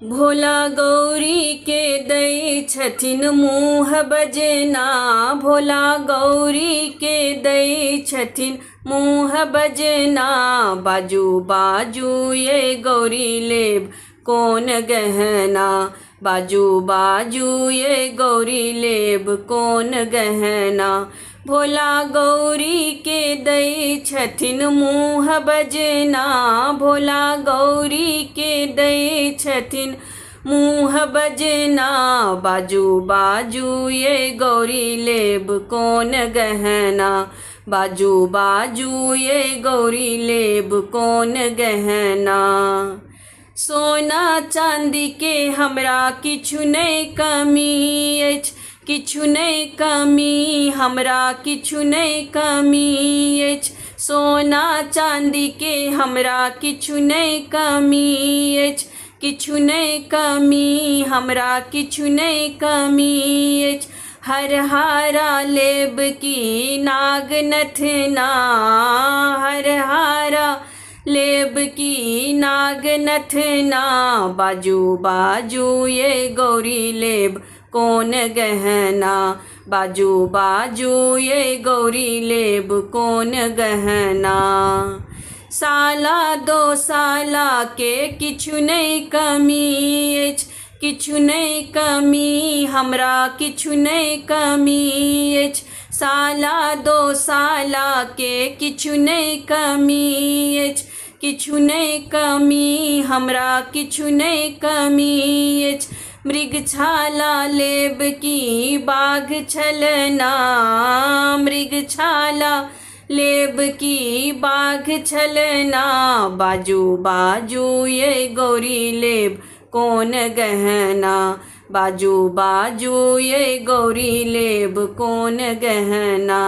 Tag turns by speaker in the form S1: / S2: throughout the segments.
S1: भोला गौरी के दै छथिन मुँह बजना, भोला गौरी के दै छथिन मुँह बजना। बाजू बाजू ये गौरी लेब कौन गहना, बाजू बाजू ये गौरी लेब कौन गहना। भोला गौरी के दै छथिन मुँह बजना, भोला गौरी के दै छथिन मुँह बजना। बाजू बाजू ये गौरी लेब कौन गहना, बाजू बाजू ये गौरी लेब कौन गहना। सोना चांदी के हमरा किछु नहीं कमी अछि, किछु नहीं कमी हमरा किछु नहीं कमी अछि। सोना चांदी के हमरा किछु नहीं कमी अछि, किछु नहीं कमी हमरा किछु नहीं कमी अछि। हर हारा लेब की नाग नथना, हर हारा लेब की नाग नथना। बाजू बाजू ये गौरी लेब कौन गहना, बाजू बाजू ये गौरी लेब कौन गहना। साला दो साला के किछु नहीं कमी अछि, किछु नहीं कमी हमरा किछु नहीं कमी अछि। साला दो साला के किछु नहीं कमी अछि, किछु नहीं कमी हमरा किछु नहीं कमी अछि। मृगछाला लेब की बाघ छलना, मृगछाला लेब की बाघ छलना। बाजू बाजू ये गौरी लेब कौन गहना, बाजू बाजू ये गौरी लेब कौन गहना।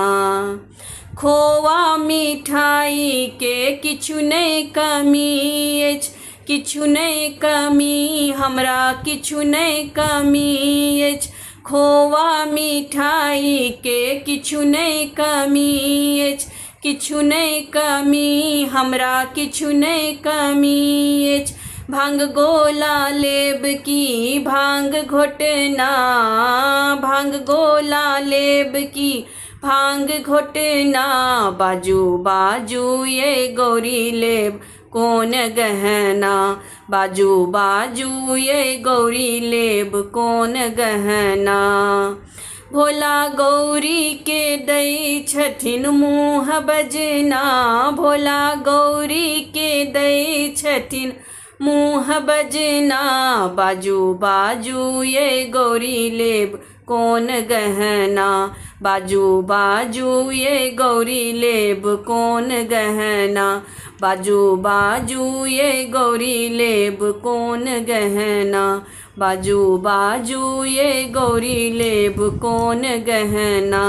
S1: खोवा मिठाई के किछु नहीं कमी अछि, किछु नहीं कमी हमरा किछु नहीं कमी अछि। खोवा मिठाई के किछु नहीं कमी अछि, किछु नहीं कमी हमरा किछु नहीं कमी अछि। भांग गोला लेब की भांग घोटना, भांग गोला लेब की भांग घोटना। बाजू बाजू ये गौरी लेब कौन गहना, बाजू बाजू ये गौरी लेब कौन गहना। भोला गौरी के दै छथिन मुँह बजना, भोला गौरी के दै छथिन मुँह बजना। बाजू बाजू ये गौरी लेब कौन गहना, बाजू बाजू ये गौरी लेब कौन गहना। बाजू बाजू ये गौरी लेब कौन गहना, बाजू बाजू ये गौरी लेब कौन गहना।